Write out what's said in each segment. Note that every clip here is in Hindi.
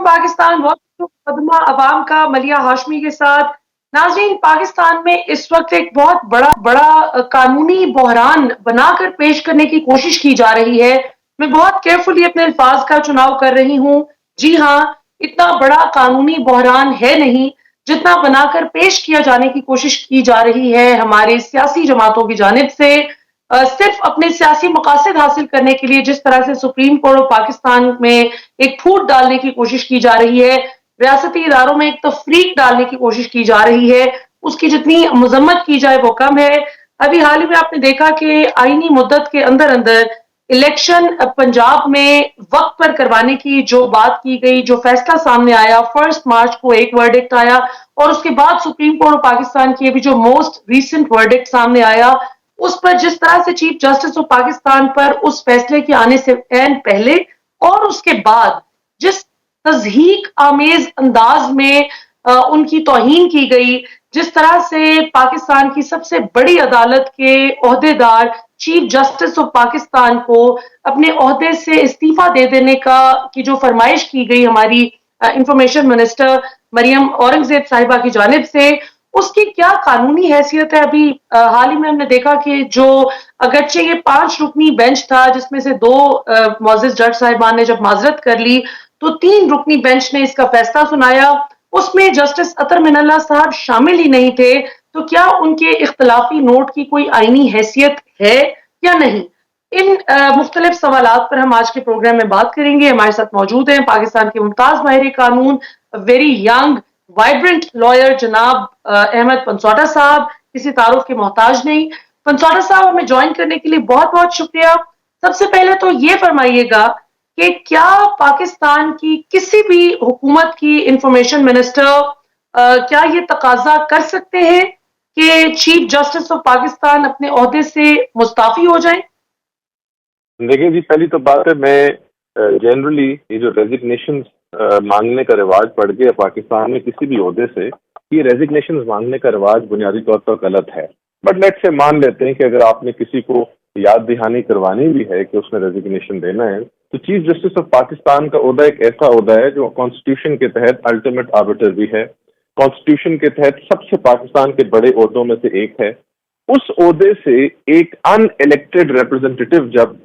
पाकिस्तान मुकदमा अवाम का मलिया हाशमी के साथ। नाज़रीन, पाकिस्तान में इस वक्त एक बहुत बड़ा बड़ा कानूनी बहरान बनाकर पेश करने की कोशिश की जा रही है। मैं बहुत केयरफुली अपने अल्फाज का चुनाव कर रही हूँ। जी हाँ, इतना बड़ा कानूनी बहरान है नहीं जितना बनाकर पेश किया जाने की कोशिश की जा रही है हमारे सियासी जमातों की जानिब से। सिर्फ अपने सियासी मकासद हासिल करने के लिए जिस तरह से सुप्रीम कोर्ट ऑफ पाकिस्तान में एक फूट डालने की कोशिश की जा रही है, रियासती इदारों में एक तफरीक डालने की कोशिश की जा रही है, उसकी जितनी मजम्मत की जाए वो कम है। अभी हाल ही में आपने देखा कि आईनी मुद्दत के अंदर अंदर इलेक्शन पंजाब में वक्त पर करवाने की जो बात की गई, जो फैसला सामने आया, 1 मार्च को एक वर्डिक्ट आया और उसके बाद सुप्रीम कोर्ट ऑफ पाकिस्तान की अभी जो मोस्ट रीसेंट वर्डिक्ट सामने आया, उस पर जिस तरह से चीफ जस्टिस ऑफ पाकिस्तान पर उस फैसले के आने से एन पहले और उसके बाद जिस तज़हीक आमेज अंदाज में उनकी तौहीन की गई, जिस तरह से पाकिस्तान की सबसे बड़ी अदालत के ओहदेदार चीफ जस्टिस ऑफ पाकिस्तान को अपने ओहदे से इस्तीफा दे देने का की जो फरमाइश की गई हमारी इंफॉर्मेशन मिनिस्टर मरियम औरंगजेब साहिबा की जानिब से, उसकी क्या कानूनी हैसियत है। अभी हाल ही में हमने देखा कि जो अगरचे ये 5 रुकनी बेंच था जिसमें से 2 मोअज़्ज़िज़ जज साहिबान ने जब माजरत कर ली तो 3 रुकनी बेंच ने इसका फैसला सुनाया। उसमें जस्टिस अतर मिनल्ला साहब शामिल ही नहीं थे। तो क्या उनके इख्तलाफी नोट की कोई आईनी हैसियत है या नहीं? इन मुख्तलिफ सवालात पर हम आज के प्रोग्राम में बात करेंगे। हमारे साथ मौजूद हैं पाकिस्तान के मुमताज माहिर कानून, वेरी यंग वाइब्रेंट लॉयर जनाब अहमद पनसौटा साहब, किसी तारुफ के मोहताज नहीं। पनसौटा साहब, हमें ज्वाइन करने के लिए बहुत बहुत शुक्रिया। सबसे पहले तो ये फरमाइएगा कि क्या पाकिस्तान की किसी भी हुकूमत की इंफॉर्मेशन मिनिस्टर क्या ये तकाजा कर सकते हैं कि चीफ जस्टिस ऑफ पाकिस्तान अपने ओहदे से मुस्ताफी हो जाए? देखिए जी, पहली तो बात है, मैं जनरली ये जो रेजिग्नेशन मांगने का रिवाज पड़ गया पाकिस्तान में किसी भी ओहदे से, ये रेजिग्नेशन मांगने का रिवाज बुनियादी तौर पर गलत है। बट लेट से मान लेते हैं कि अगर आपने किसी को याद दहानी करवानी भी है कि उसने रेजिग्नेशन देना है, तो चीफ जस्टिस ऑफ पाकिस्तान का ओहदा एक ऐसा ओहदा है जो कॉन्स्टिट्यूशन के तहत अल्टीमेट आर्बिटर भी है, कॉन्स्टिट्यूशन के तहत सबसे पाकिस्तान के बड़े ओहदों में से एक है। उस ओहदे से एक अनइलेक्टेड रिप्रेजेंटेटिव जब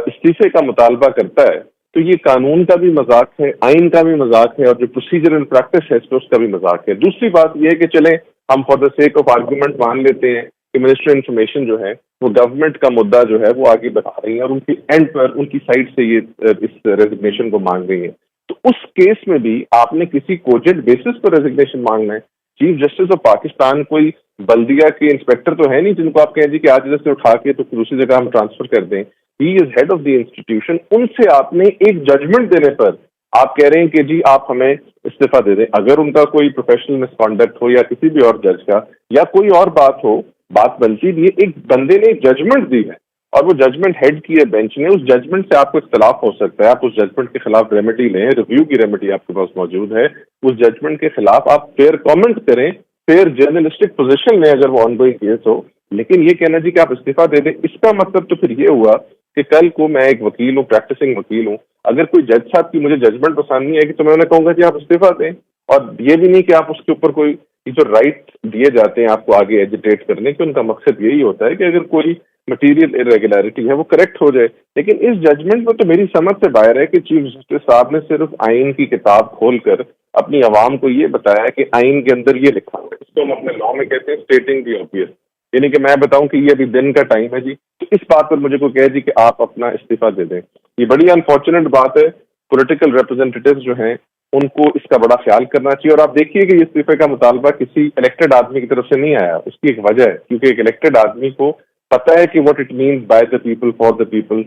इस्तीफे का मुतालबा करता है तो ये कानून का भी मजाक है, आइन का भी मजाक है, और जो प्रोसीजर एंड प्रैक्टिस है उसका भी मजाक है। दूसरी बात यह है कि चलें हम for the sake of argument मान लेते हैं कि मिनिस्ट्री इंफॉर्मेशन जो है वो गवर्नमेंट का मुद्दा जो है वो आगे बढ़ा रही है और उनकी एंड पर उनकी साइड से ये इस रेजिग्नेशन को मांग रही है। तो उस केस में भी आपने किसी कोजेंट बेसिस पर रेजिग्नेशन मांगना है। चीफ जस्टिस ऑफ पाकिस्तान कोई बल्दिया के इंस्पेक्टर तो है नहीं जिनको आप कहें जी कि आज इधर से उठा के तो दूसरी जगह हम ट्रांसफर कर दें। He is head of the institution. उनसे आपने एक जजमेंट देने पर आप कह रहे हैं कि जी आप हमें इस्तीफा दे दें। अगर उनका कोई प्रोफेशनल मिसकॉन्डक्ट हो या किसी भी और जज का या कोई और बात हो, बात बनती भी है, एक बंदे ने जजमेंट दी है और वो जजमेंट हेड की है बेंच ने, उस जजमेंट से आपको इख्तलाफ हो सकता है, आप उस जजमेंट के खिलाफ रेमेडी लें, रिव्यू की रेमेडी आपके पास मौजूद है, उस जजमेंट के खिलाफ आप फेयर कमेंट करें, फेयर जर्नलिस्टिक पोजीशन लें अगर वो ऑनगोइंग केस हो। लेकिन ये कहना जी कि आप इस्तीफा दे दें, इसका मतलब तो फिर ये हुआ कि कल को मैं एक वकील हूँ, प्रैक्टिसिंग वकील हूँ, अगर कोई जज साहब की मुझे जजमेंट पसंद नहीं आएगी तो मैं उन्हें कहूंगा कि आप इस्तीफा दें। और ये भी नहीं कि आप उसके ऊपर कोई जो राइट दिए जाते हैं आपको आगे एजिटेट करने के, उनका मकसद यही होता है कि अगर कोई मटीरियल इरेगुलरिटी है वो करेक्ट हो जाए। लेकिन इस जजमेंट में तो मेरी समझ से बाहर है कि चीफ जस्टिस साहब ने सिर्फ आइन की किताब खोलकर अपनी आवाम को ये बताया कि आइन के अंदर ये लिखा है, इसको हम अपने लॉ में कहते हैं स्टेटिंग दी ऑब्वियस, यानी कि मैं बताऊं कि ये अभी दिन का टाइम है जी, तो इस बात पर मुझे कोई कहे जी कि आप अपना इस्तीफा दे दें, ये बड़ी अनफॉर्चुनेट बात है। पॉलिटिकल रिप्रेजेंटेटिव्स जो हैं उनको इसका बड़ा ख्याल करना चाहिए। और आप देखिए कि इस्तीफे का मुतालबा किसी इलेक्टेड आदमी की तरफ से नहीं आया, उसकी एक वजह है, क्योंकि एक इलेक्टेड आदमी को पता है कि what it means by the people for the people,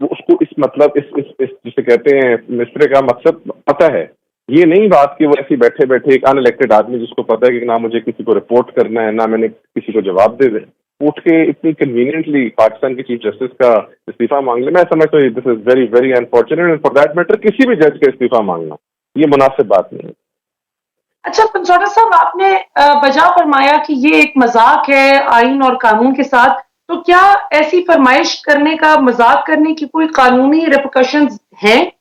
वो उसको इस मतलब इस जिसे कहते हैं मिनिस्ट्री का मकसद पता है। ये नहीं बात कि वो ऐसे बैठे बैठे एक अनइलेक्टेड आदमी जिसको पता है कि ना मुझे किसी को रिपोर्ट करना है ना मैंने किसी को जवाब दे दे, उठ के इतनी कन्वीनियंटली पाकिस्तान के चीफ जस्टिस का इस्तीफा मांग ले। मैं समझता हूँ this is very very unfortunate and for that matter किसी भी जज का इस्तीफा मांगना ये मुनासिब बात नहीं है। अच्छा पनसौटा साहब, आपने बजा फरमाया कि ये एक मजाक है आइन और कानून के साथ, तो क्या ऐसी फरमाइश करने का, मजाक करने की कोई कानूनी रिपरकशंस हैं?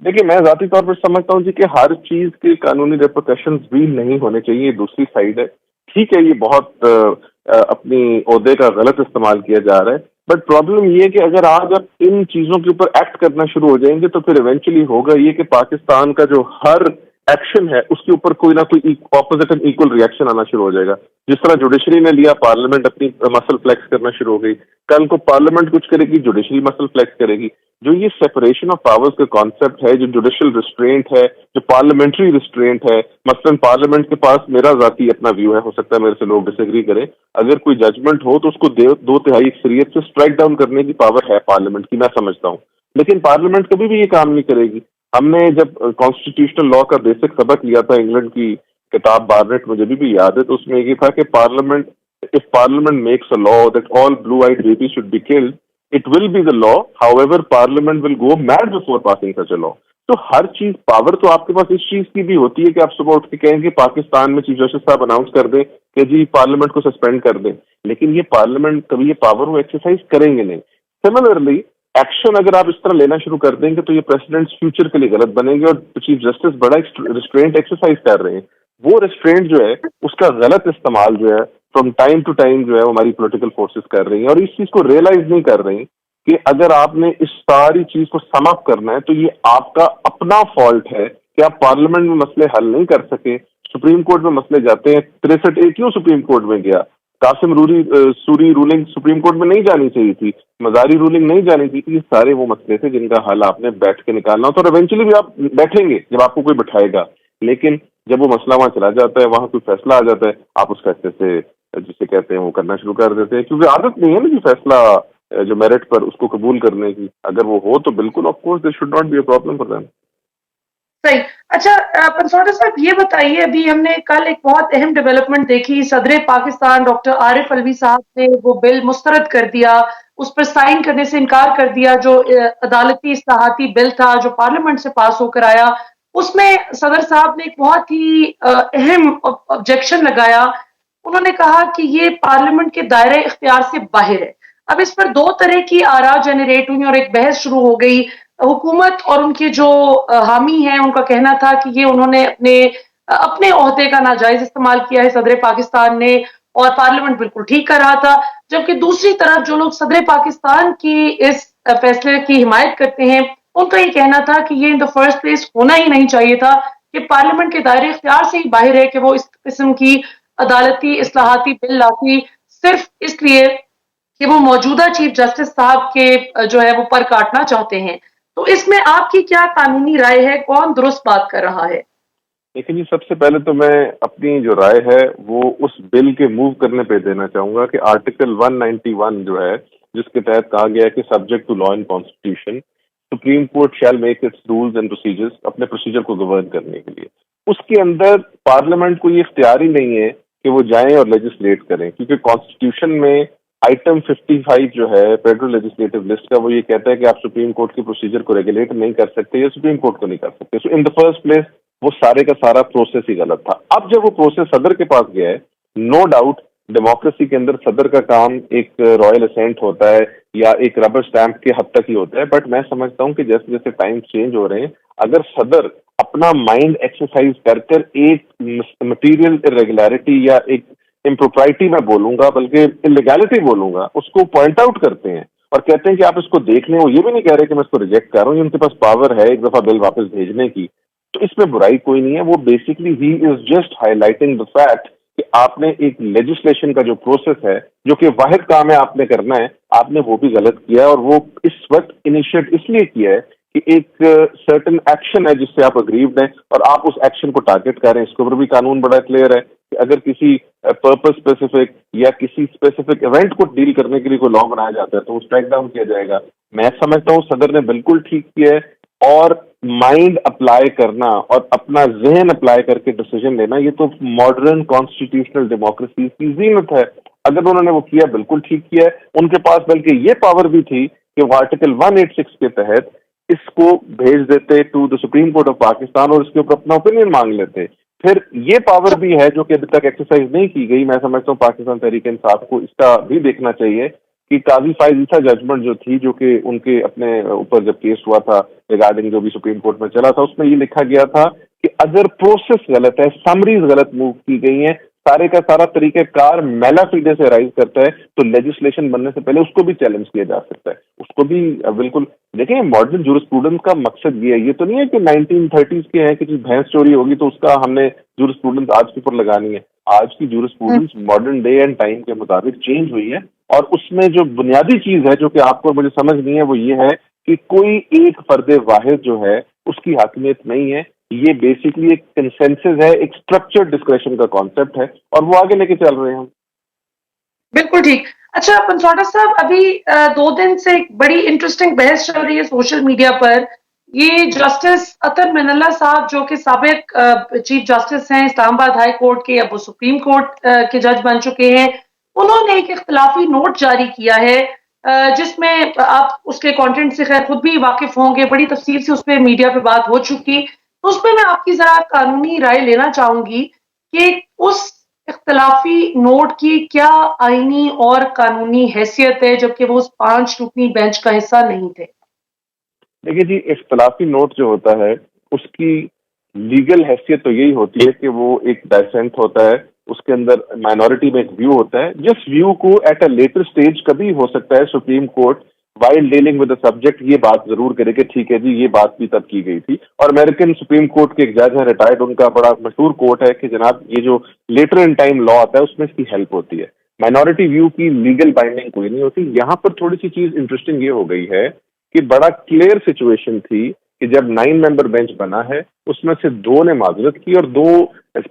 देखिए, मैं ज़ाती तौर पर समझता हूँ जी कि हर चीज़ के कानूनी रिपरकशंस भी नहीं होने चाहिए, ये दूसरी साइड है। ठीक है, ये बहुत अपनी ओहदे का गलत इस्तेमाल किया जा रहा है, बट प्रॉब्लम ये है कि अगर आज आप इन चीज़ों के ऊपर एक्ट करना शुरू हो जाएंगे तो फिर इवेंचुअली होगा ये कि पाकिस्तान का जो हर एक्शन है उसके ऊपर कोई ना कोई ऑपोजिट एंड इक्वल रिएक्शन आना शुरू हो जाएगा। जिस तरह जुडिशरी ने लिया, पार्लियामेंट अपनी मसल फ्लेक्स करना शुरू हो गई। कल को पार्लियामेंट कुछ करेगी, जुडिशरी मसल फ्लेक्स करेगी। जो ये सेपरेशन ऑफ पावर्स का कॉन्सेप्ट है, जो जुडिशियल रिस्ट्रेंट है, जो पार्लियामेंट्री रिस्ट्रेंट है, मसलन पार्लियामेंट के पास, मेरा जाती अपना व्यू है, हो सकता है मेरे से लोग डिसएग्री करें, अगर कोई जजमेंट हो तो उसको दो तिहाई अक्सरियत से स्ट्राइक डाउन करने की पावर है पार्लियामेंट की, मैं समझता हूँ। लेकिन पार्लियामेंट कभी भी ये काम नहीं करेगी। हमने जब कॉन्स्टिट्यूशनल लॉ का बेसिक सबक लिया था, इंग्लैंड की किताब बार्नेट मुझे भी याद है, तो उसमें ये था कि parliament, if parliament makes a law that all blue eyed baby should be killed, it will be the law, however parliament will go mad before passing such a law. तो हर चीज, पावर तो आपके पास इस चीज की भी होती है कि आप सुबह उठ के कहेंगे पाकिस्तान में चीफ जस्टिस साहब अनाउंस कर दें कि जी पार्लियामेंट को सस्पेंड कर दें, लेकिन ये पार्लियामेंट कभी ये पावर वो एक्सरसाइज करेंगे नहीं। सिमिलरली एक्शन अगर आप इस तरह लेना शुरू कर देंगे तो ये प्रेसिडेंट्स फ्यूचर के लिए गलत बनेंगे, और चीफ जस्टिस बड़ा रिस्ट्रेंट एक्सरसाइज कर रहे हैं। वो रिस्ट्रेंट जो है उसका गलत इस्तेमाल जो है फ्रॉम टाइम टू टाइम जो है वो हमारी पॉलिटिकल फोर्सेस कर रही हैं, और इस चीज को रियलाइज नहीं कर रही कि अगर आपने इस सारी चीज को समाप्त करना है तो ये आपका अपना फॉल्ट है कि आप पार्लियामेंट में मसले हल नहीं कर सके। सुप्रीम कोर्ट में मसले जाते हैं, 63A क्यों सुप्रीम कोर्ट में गया? Qasim Suri ruling supreme court में नहीं जानी चाहिए थी, मजारी रूलिंग नहीं जानी चाहिए थी। ये सारे वो मसले थे जिनका हल आपने बैठ के निकालना होता, और इवेंचुअली भी आप बैठेंगे जब आपको कोई बिठाएगा। लेकिन जब वो मसला वहां चला जाता है, वहां कोई फैसला आ जाता है, आप उस फैसले से, जिसे कहते हैं, वो करना शुरू कर देते हैं, क्योंकि आदत नहीं है ना कि फैसला जो मेरिट पर उसको कबूल करने की। अगर वो हो तो बिल्कुल, of course there should not be a problem for them. सही। अच्छा, पंचोटा साहब ये बताइए, अभी हमने कल एक बहुत अहम डेवलपमेंट देखी, सदर पाकिस्तान डॉक्टर आरिफ अलवी साहब ने वो बिल मुस्तरद कर दिया, उस पर साइन करने से इनकार कर दिया, जो अदालती इस्लाहाती बिल था जो पार्लियामेंट से पास होकर आया। उसमें सदर साहब ने एक बहुत ही अहम ऑब्जेक्शन लगाया। उन्होंने कहा कि ये पार्लियामेंट के दायरे इख्तियार से बाहर है। अब इस पर दो तरह की आरा जनरेट हुई और एक बहस शुरू हो गई। हुकूमत और उनके जो हामी हैं उनका कहना था कि ये उन्होंने अपने अपने ओहदे का नाजायज इस्तेमाल किया है सदर पाकिस्तान ने, और पार्लियामेंट बिल्कुल ठीक कर रहा था। जबकि दूसरी तरफ जो लोग सदर पाकिस्तान की इस फैसले की हिमायत करते हैं, उनका ये कहना था कि ये इन द फर्स्ट प्लेस होना ही नहीं चाहिए था, कि पार्लियामेंट के दायरे इख्तियार से ही बाहर है कि वो इस किस्म की अदालती इस्लाहाती बिल लाती, सिर्फ इसलिए कि वो मौजूदा चीफ जस्टिस साहब के जो है वो पर काटना चाहते हैं। तो इसमें आपकी क्या कानूनी राय है? कौन दुरुस्त बात कर रहा है? लेकिन जी, सबसे पहले तो मैं अपनी जो राय है वो उस बिल के मूव करने पे देना चाहूंगा कि आर्टिकल 191 जो है, जिसके तहत कहा गया है कि subject to law and constitution, supreme court shall make its rules and procedures, अपने प्रोसीजर को गवर्न करने के लिए। उसके अंदर पार्लियामेंट को ये इख्तियार ही नहीं है कि वो जाएं और लेजिस्लेट करें, क्योंकि कॉन्स्टिट्यूशन में आइटम 55 जो है फेडरल लेजिस्लेटिव लिस्ट का, वो ये कहता है कि आप सुप्रीम कोर्ट के प्रोसीजर को रेगुलेट नहीं कर सकते या सुप्रीम कोर्ट को नहीं कर सकते। सो इन द फर्स्ट प्लेस वो सारे का सारा प्रोसेस ही गलत था। अब जब वो प्रोसेस सदर के पास गया है, नो डाउट डेमोक्रेसी के अंदर सदर का काम एक रॉयल असेंट होता है या एक रबर स्टैंप के हद तक ही होता है, बट मैं समझता हूँ कि जैसे जैसे टाइम चेंज हो रहे हैं, अगर सदर अपना माइंड एक्सरसाइज कर कर एक मटीरियल इरेगुलरिटी या एक इम्प्रोप्राइटी मैं बोलूंगा, बल्कि इलीगैलिटी बोलूंगा, उसको पॉइंट आउट करते हैं और कहते हैं कि आप इसको देख लें, वो ये भी नहीं कह रहे कि मैं इसको रिजेक्ट कर रहा हूँ, ये उनके पास पावर है एक दफा बिल वापस भेजने की, तो इसमें बुराई कोई नहीं है। वो basically he is just highlighting the fact कि आपने एक लेजिस्लेशन का जो प्रोसेस है, जो कि वाहिद काम है आपने करना है, आपने वो भी गलत किया है, और वो इस वक्त इनिशिएट इसलिए किया है कि एक सर्टेन एक्शन है जिससे आप अग्रीव्ड हैं और आप उस एक्शन को टारगेट कर रहे हैं। इसके ऊपर भी कानून बड़ा क्लियर है कि अगर किसी पर्पस स्पेसिफिक या किसी स्पेसिफिक इवेंट को डील करने के लिए कोई लॉ बनाया जाता है तो वो स्ट्राइक डाउन किया जाएगा। मैं समझता हूँ सदर ने बिल्कुल ठीक किया है, और माइंड अप्लाई करना और अपना जहन अप्लाई करके डिसीजन लेना, ये तो मॉडर्न कॉन्स्टिट्यूशनल डेमोक्रेसी की जीनत है। अगर उन्होंने वो किया, बिल्कुल ठीक किया है। उनके पास बल्कि ये पावर भी थी कि वो आर्टिकल 186 के तहत इसको भेज देते to the supreme court of Pakistan और इसके ऊपर अपना ओपिनियन मांग लेते। फिर ये पावर भी है जो कि अभी तक एक्सरसाइज नहीं की गई। मैं समझता हूँ पाकिस्तान तहरीक इंसाफ को इसका भी देखना चाहिए कि काजी फाइज ईसा जजमेंट जो थी, जो कि उनके अपने ऊपर जब केस हुआ था रिगार्डिंग जो भी सुप्रीम कोर्ट में चला था, उसमें ये लिखा गया था कि अगर प्रोसेस गलत है, समरीज गलत मूव की गई हैं, सारे का सारा तरीकेकार मैलाफिडे से राइज करता है, तो लेजिस्लेशन बनने से पहले उसको भी चैलेंज किया जा सकता है, उसको भी बिल्कुल। देखिए, मॉडर्न जूरिस्प्रूडेंस का मकसद ये तो नहीं है कि 1930s के हैं कि भैंस चोरी होगी तो उसका हमने जूरिस्प्रूडेंस आज के ऊपर लगानी है। आज की jurisprudence modern day and time के मुताबिक चेंज हुई है, और उसमें जो बुनियादी चीज है जो कि आपको मुझे समझ नहीं है, वो ये है कि कोई एक फर्दे वाहिद जो है उसकी हाकिमियत नहीं है। ये बेसिकली एक कंसेंसस है, एक स्ट्रक्चर्ड डिस्क्रेशन का कॉन्सेप्ट है, और वो आगे लेके चल रहे हैं हम। बिल्कुल ठीक। अच्छा पंचौटा साहब, अभी 2 दिन से एक बड़ी इंटरेस्टिंग बहस चल रही है सोशल मीडिया पर। ये जस्टिस अतर मनल्ला साहब, जो कि साबिक चीफ जस्टिस हैं इस्लामाबाद हाई कोर्ट के, अब वो सुप्रीम कोर्ट के जज बन चुके हैं, उन्होंने एक इख्तलाफी नोट जारी किया है, जिसमें आप उसके कंटेंट से खैर खुद भी वाकिफ होंगे, बड़ी तफसील से उस पर मीडिया पे बात हो चुकी। तो उसमें मैं आपकी जरा कानूनी राय लेना चाहूंगी कि उस इख्तलाफी नोट की क्या आईनी और कानूनी हैसियत है, जबकि वो उस 5 रुकनी बेंच का हिस्सा नहीं थे। देखिए जी, इख्तलाफी नोट जो होता है उसकी लीगल हैसियत तो यही होती है कि वो एक डाइसेंट होता है, उसके अंदर माइनॉरिटी में एक व्यू होता है, जिस व्यू को एट अ लेटर स्टेज कभी हो सकता है supreme court while dealing with the subject ये बात जरूर करे कि ठीक है जी, ये बात भी तब की गई थी। और अमेरिकन सुप्रीम कोर्ट के एक जज है रिटायर्ड, उनका बड़ा मशहूर कोर्ट है कि जनाब ये जो लेटर इन टाइम लॉ आता है उसमें इसकी हेल्प होती है, माइनॉरिटी व्यू की लीगल बाइंडिंग कोई नहीं होती। यहाँ पर थोड़ी सी चीज इंटरेस्टिंग ये हो गई है कि बड़ा क्लियर सिचुएशन थी कि जब 9 मेंबर बेंच बना है उसमें से 2 ने माजरत की और 2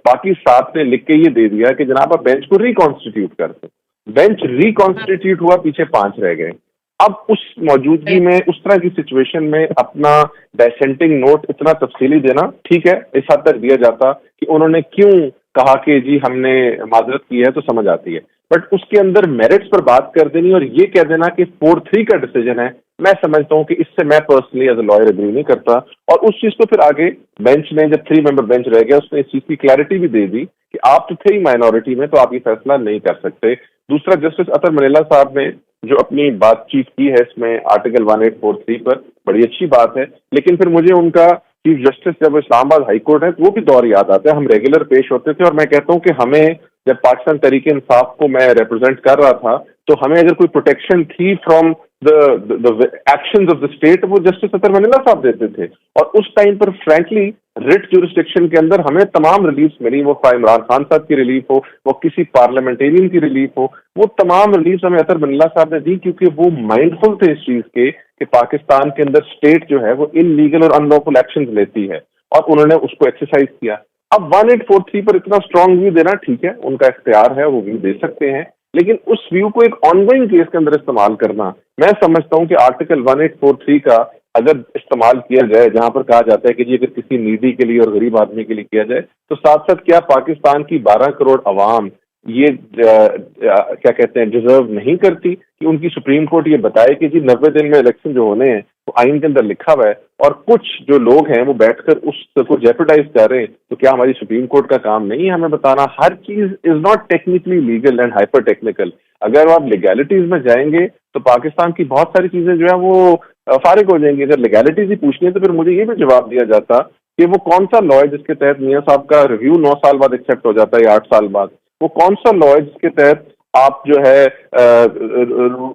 बाकी 7 ने लिख के ये दे दिया कि जनाब आप बेंच को रिकॉन्स्टिट्यूट कर दें। बेंच रिकॉन्स्टिट्यूट हुआ, पीछे 5 रह गए। अब उस मौजूदगी में, उस तरह की सिचुएशन में अपना डाइसेंटिंग नोट इतना तफसीली देना ठीक है, इस हद तक दिया जाता कि उन्होंने क्यों कहा कि जी हमने माजरत की है, तो समझ आती है। बट उसके अंदर मेरिट्स पर बात कर देनी और ये कह देना कि 4-3 का डिसीजन है, मैं समझता हूं कि इससे मैं personally as a lawyer agree नहीं करता। और उस चीज को फिर आगे बेंच ने, जब 3 मेंबर बेंच रह गया, उसने इस चीज की क्लैरिटी भी दे दी कि आप तो थे ही माइनॉरिटी में, तो आप ये फैसला नहीं कर सकते। दूसरा, जस्टिस अतर मनल्ला साहब ने जो अपनी बातचीत की है इसमें आर्टिकल 1843 पर, बड़ी अच्छी बात है, लेकिन फिर मुझे उनका चीफ जस्टिस जब इस्लामाबाद हाई कोर्ट है वो भी दौर याद आता है। हम रेगुलर पेश होते थे, और मैं कहता हूं कि हमें, जब पाकिस्तान तहरीक इंसाफ को मैं रिप्रेजेंट कर रहा था, तो हमें अगर कोई प्रोटेक्शन थी from the actions of the state, वो जस्टिस अतर मनल्ला साहब देते थे। और उस टाइम पर फ्रैंकली रिट जुरिस्डिक्शन के अंदर हमें तमाम रिलीफ मिली, वो इमरान खान साहब की रिलीफ हो, वो किसी पार्लियामेंटेरियन की रिलीफ हो, वो तमाम रिलीफ हमें अतर मनल्ला साहब ने दी, क्योंकि वो माइंडफुल थे इस चीज के कि पाकिस्तान के अंदर स्टेट जो है वो इनलीगल और अनलॉफुल एक्शंस लेती है, और उन्होंने उसको एक्सरसाइज किया। अब 1843 पर इतना स्ट्रांग व्यू देना ठीक है, उनका इख्तियार है, वो व्यू दे सकते हैं, लेकिन उस व्यू को एक ऑनगोइंग केस के अंदर इस्तेमाल करना, मैं समझता हूं कि आर्टिकल 1843 का अगर इस्तेमाल किया जाए, जहां पर कहा जाता है कि जी अगर किसी नीडी के लिए और गरीब आदमी के लिए किया जाए, तो साथ साथ क्या पाकिस्तान की 12 करोड़ अवाम ये क्या कहते हैं, डिजर्व नहीं करती कि उनकी सुप्रीम कोर्ट ये बताए कि जी 90 दिन में इलेक्शन जो होने हैं वो आइन के अंदर लिखा हुआ है, और कुछ जो लोग हैं वो बैठकर उसको जेपरडाइज कर रहे हैं, तो क्या हमारी सुप्रीम कोर्ट का काम नहीं है हमें बताना? हर चीज is not technically legal and hyper technical. अगर आप लीगैलिटीज में जाएंगे तो पाकिस्तान की बहुत सारी चीजें जो है वो फारिग हो जाएंगी। अगर लीगैलिटीज ही पूछनी है तो फिर मुझे ये भी जवाब दिया जाता कि वो कौन सा लॉ है जिसके तहत मियाँ साहब का रिव्यू 9 साल बाद एक्सेप्ट हो जाता है या 8 साल बाद, वो कौन सा लॉ है जिसके तहत आप जो है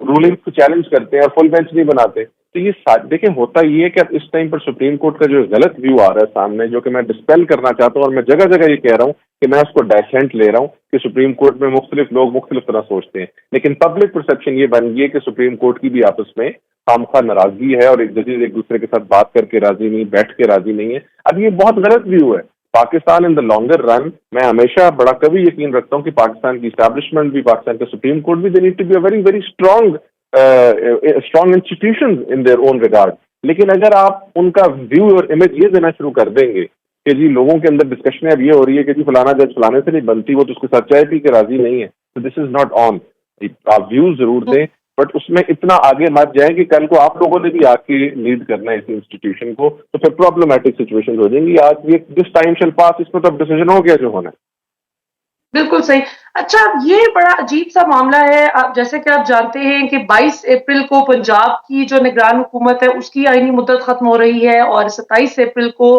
रूलिंग को चैलेंज करते हैं और फुल बेंच नहीं बनाते। तो ये देखिए, होता ये है कि अब इस टाइम पर सुप्रीम कोर्ट का जो गलत व्यू आ रहा है सामने, जो कि मैं डिस्पेल करना चाहता हूँ, और मैं जगह जगह ये कह रहा हूँ कि मैं उसको डाइसेंट ले रहा हूँ कि सुप्रीम कोर्ट में मुख्तलिफ लोग मुख्तलिफ तरह सोचते हैं, लेकिन पब्लिक परसेप्शन ये बन गई है कि सुप्रीम कोर्ट की भी आपस में खामखा नाराजगी है और एक जजेज एक दूसरे के साथ बात करके राजी नहीं, बैठ के राजी नहीं है। अब ये बहुत गलत व्यू है। Pakistan in the longer run, मैं हमेशा बड़ा कभी यकीन रखता हूं कि पाकिस्तान की इस्टेब्लिशमेंट भी, पाकिस्तान का सुप्रीम कोर्ट भी, they need to be a very very strong institution in their own regard. लेकिन अगर आप उनका व्यू और इमेज ये देना शुरू कर देंगे कि जी लोगों के अंदर डिस्कशन अब ये हो रही है कि जी फलाना जज फलाने से नहीं बनती, वो तो उसके साथ चाय पी के राजी नहीं है, तो दिस इज नॉट ऑन। आप व्यूज जरूर दें, बट उसमें इतना आगे मत जाए कि कल को आप लोगों ने भी आके लीड करना है इस इंस्टीट्यूशन को, तो फिर प्रॉब्लमेटिक सिचुएशन हो जाएंगी। आज ये दिस टाइम शैल पास, इसमें तो अब डिसीजन हो गया जो होना है। बिल्कुल सही। अच्छा, ये बड़ा अजीब-सा मामला है। जैसे कि आप जानते हैं कि 22 अप्रैल को पंजाब की जो निगरान हुकूमत है, उसकी आईनी मुद्दत खत्म हो रही है और 27 अप्रैल को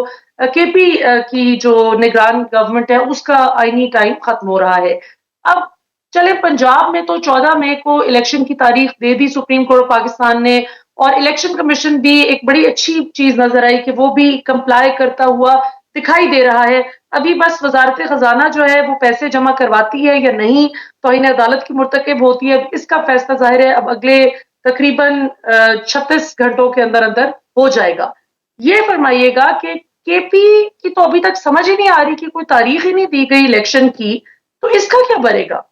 केपी की जो निगरान गवर्नमेंट है, उसका आईनी टाइम खत्म हो रहा है। अब चले, पंजाब में तो 14 मई को इलेक्शन की तारीख दे दी सुप्रीम कोर्ट पाकिस्तान ने, और इलेक्शन कमीशन भी एक बड़ी अच्छी चीज़ नज़र आई कि वो भी कंप्लाई करता हुआ दिखाई दे रहा है। अभी बस वजारत खजाना जो है वो पैसे जमा करवाती है या नहीं, तौहीन अदालत की मुर्तकब होती है, इसका फैसला जाहिर है अब अगले तकरीबन 36 घंटों के अंदर अंदर हो जाएगा। ये फरमाइएगा कि केपी की तो अभी तक समझ ही नहीं आ रही कि कोई तारीख ही नहीं दी गई इलेक्शन की, तो इसका क्या बनेगा?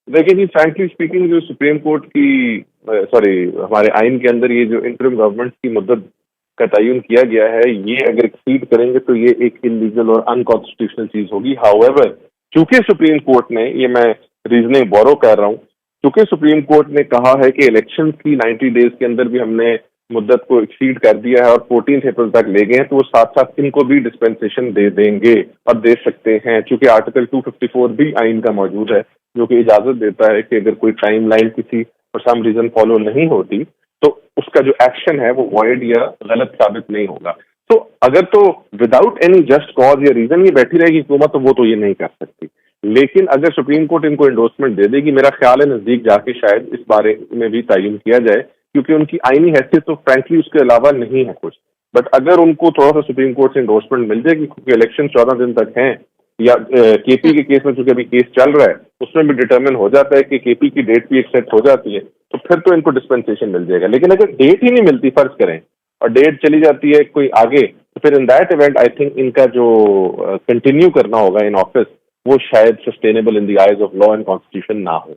देखिए जी, फ्रैंकली स्पीकिंग, जो सुप्रीम कोर्ट की सॉरी हमारे आइन के अंदर ये जो इंटरिम गवर्नमेंट की मुद्दत का तयन किया गया है, ये अगर एक्सीड करेंगे तो ये एक इलीगल और अनकॉन्स्टिट्यूशनल चीज होगी। हाउएवर, चूंकि सुप्रीम कोर्ट ने, ये मैं रीजनिंग बोरो कर रहा हूँ, चूंकि सुप्रीम कोर्ट ने कहा है कि इलेक्शन की 90 डेज के अंदर भी हमने मुद्दत को एक्सीड कर दिया है और 14 अप्रैल तक ले गए हैं, तो वो साथ साथ इनको भी डिस्पेंसेशन दे देंगे और दे सकते हैं, चूंकि आर्टिकल 254 भी आइन का मौजूद है जो कि इजाजत देता है कि अगर कोई टाइम लाइन किसी फॉर सम रीजन फॉलो नहीं होती तो उसका जो एक्शन है वो वॉइड या गलत साबित नहीं होगा। तो अगर तो विदाउट एनी जस्ट कॉज या रीजन ये बैठी रहेगी हुकूमत, तो वो तो ये नहीं कर सकती। लेकिन अगर सुप्रीम कोर्ट इनको एंडोर्समेंट दे देगी, मेरा ख्याल है नजदीक जाके शायद इस बारे में भी तयन किया जाए, क्योंकि उनकी आईनी हैसियत तो फ्रैंकली उसके अलावा नहीं है कुछ। बट अगर उनको थोड़ा सा सुप्रीम कोर्ट से एंडोर्समेंट मिल जाएगी, क्योंकि इलेक्शन 14 दिन तक हैं, या केपी के केस में चूंकि अभी केस चल रहा है उसमें भी डिटरमिन हो जाता है कि केपी की डेट भी एक्सेप्ट हो जाती है, तो फिर तो इनको डिस्पेंसेशन मिल जाएगा। लेकिन अगर डेट ही नहीं मिलती, फर्ज करें, और डेट चली जाती है कोई आगे, तो फिर in that event I think इनका जो कंटिन्यू करना होगा इन ऑफिस, वो शायद sustainable in the eyes of law and constitution ना हो।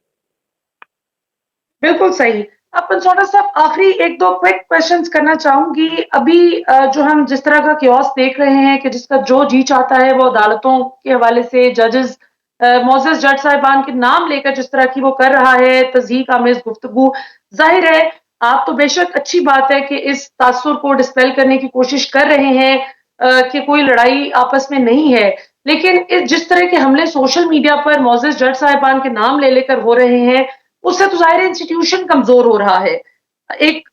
बिल्कुल सही। अब पंचौटा साहब, आखिरी एक दो क्विक क्वेश्चंस करना चाहूंगी। अभी जो हम जिस तरह का क्योस देख रहे हैं कि जिसका जो जी चाहता है वो अदालतों के हवाले से जजेस, मोअज़्ज़ज़ जज साहिबान के नाम लेकर जिस तरह की वो कर रहा है तज़हीक आमेज गुफ्तगू, जाहिर है आप तो बेशक अच्छी बात है कि इस तासुर को डिस्पेल करने की कोशिश कर रहे हैं कि कोई लड़ाई आपस में नहीं है, लेकिन जिस तरह के हमले सोशल मीडिया पर मोअज़्ज़ज़ जज साहिबान के नाम ले लेकर हो रहे हैं, उससे तो ज़ाहिर है इंस्टीट्यूशन कमज़ोर हो रहा है। एक